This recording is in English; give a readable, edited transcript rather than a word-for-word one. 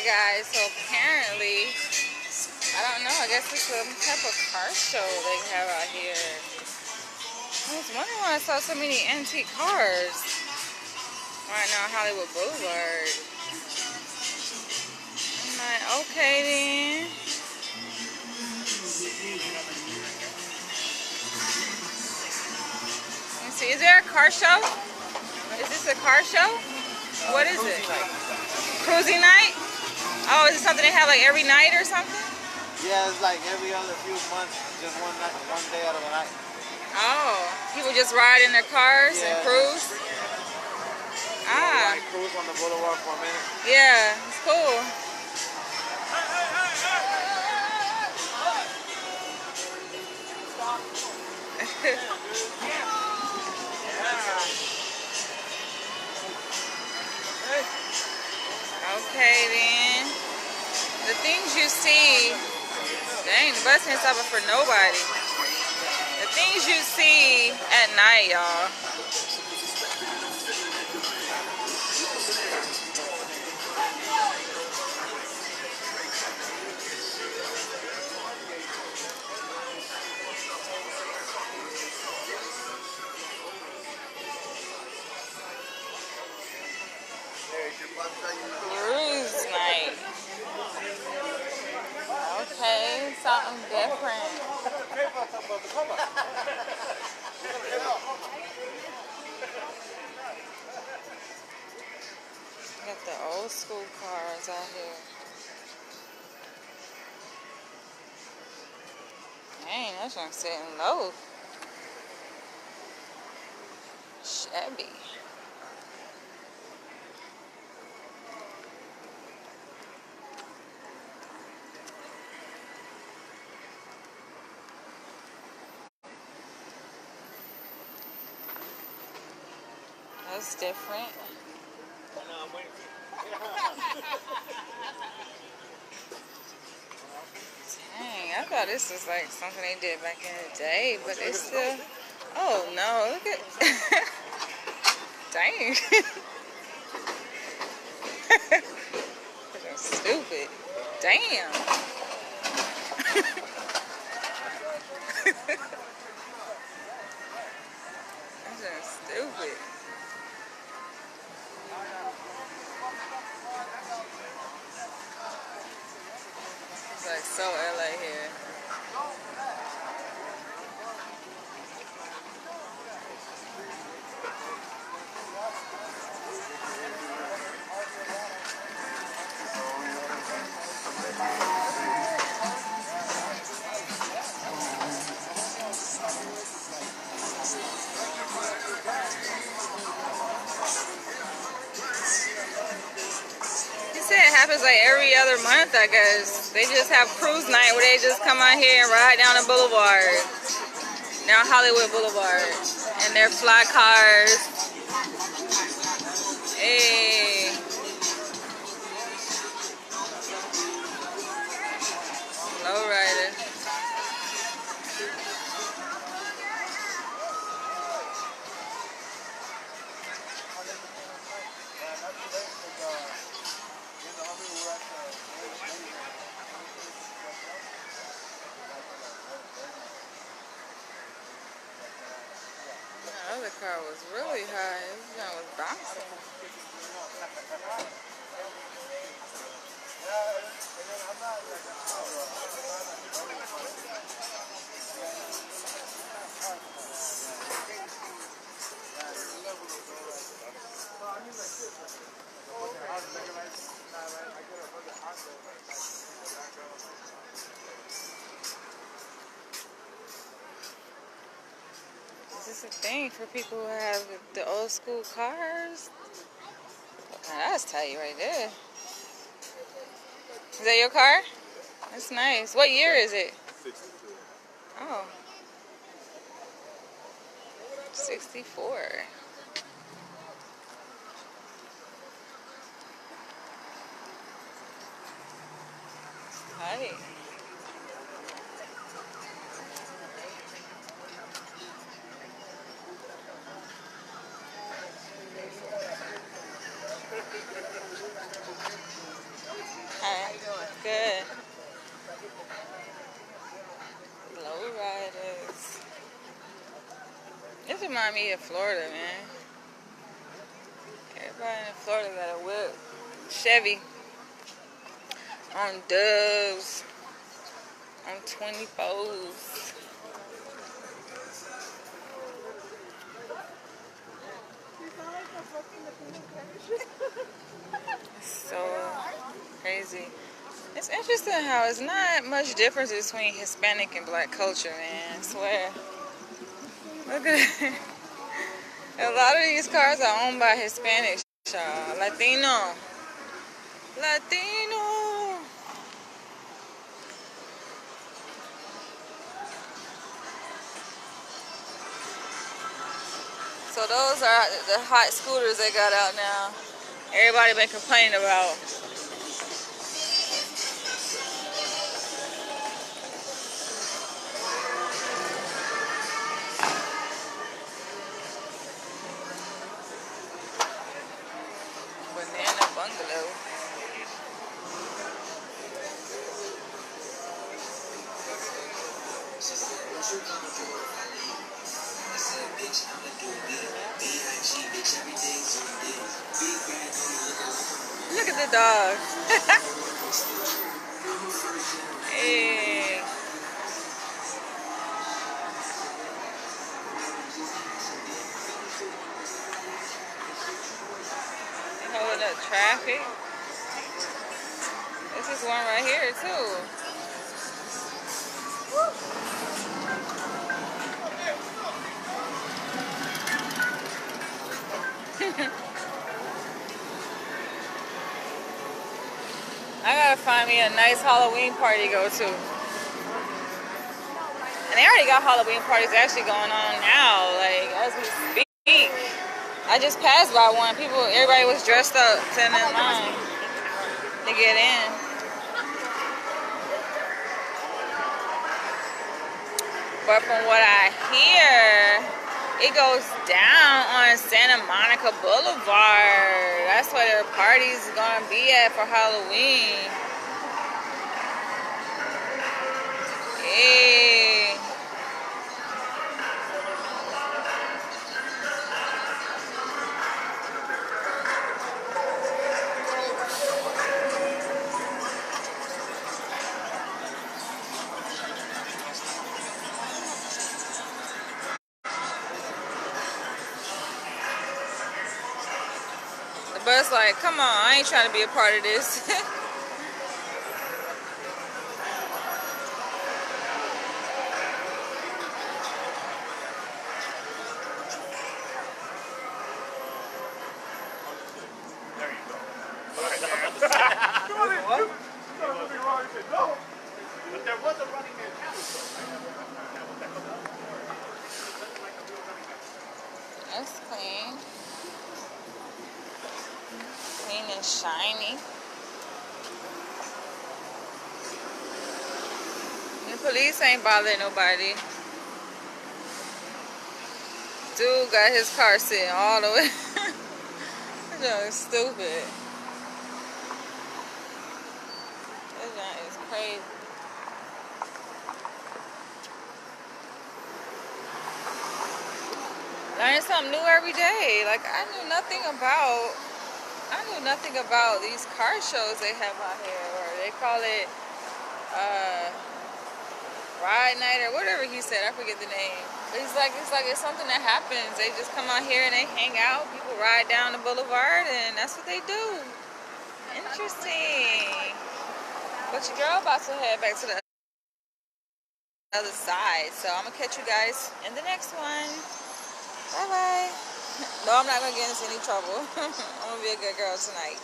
guys, so apparently, I don't know, I guess it's some type of car show they have out here. I was wondering why I saw so many antique cars right now on Hollywood Boulevard. I'm like, okay then. Let me see, is there a car show? Is this a car show? What is it? Cruising night? Oh, is it something they have like every night or something? Yeah, it's like every other few months, just one night, one day out of the night. Oh, people just ride in their cars and cruise? Ah. Like cruise on the boulevard for a minute. Yeah, it's cool. Okay then. The things you see, dang, the bus ain't stopping for nobody. The things you see at night, y'all. Cruise night. Okay, something different. Got the old school cars out here. Dang, that one's sitting low. Shabby. That's different. Dang, I thought this was like something they did back in the day, but it's still. Oh no, look at. Dang. That's stupid. Damn. That's just stupid. It's like so LA here. It happens like every other month, I guess. They just have cruise night where they just come out here and ride down the boulevard, down Hollywood Boulevard, in their fly cars. Hey. Lowrider. The other car was really high. This one was bouncing. Is this a thing for people who have the old school cars? Now that's tight right there. Is that your car? That's nice. What year is it? 62. Oh. 64. Hi. remind me of Florida, man. Everybody in Florida got a whip. Chevy. On Dubs. On 24s. So crazy. It's interesting how it's not much difference between Hispanic and black culture, man. I swear. Look at it. A lot of these cars are owned by Hispanics, y'all. Latino. Latino. So those are the hot scooters they got out now. Everybody been complaining about. Banana bungalow. Look at the dog. Hey. They holding up traffic. This is one right here too. I gotta find me a nice Halloween party to go to. And they already got Halloween parties actually going on now, like as we speak. I just passed by one. Everybody was dressed up, standing in line to get in. But from what I hear, it goes down on Santa Monica Boulevard. That's where their party's gonna be at for Halloween. Hey. The bus like, come on, I ain't trying to be a part of this. That's clean. Clean and shiny. The police ain't bothering nobody. Dude got his car sitting all the way. That junk is stupid. That junk is crazy. Learning something new every day. Like I knew nothing about these car shows they have out here, or they call it ride night or whatever he said. I forget the name. But it's like it's something that happens. They just come out here and they hang out. People ride down the boulevard and that's what they do. Interesting. But your girl about to head back to the other side. So I'm gonna catch you guys in the next one. Bye bye. No, I'm not gonna get into any trouble. I'm gonna be a good girl tonight.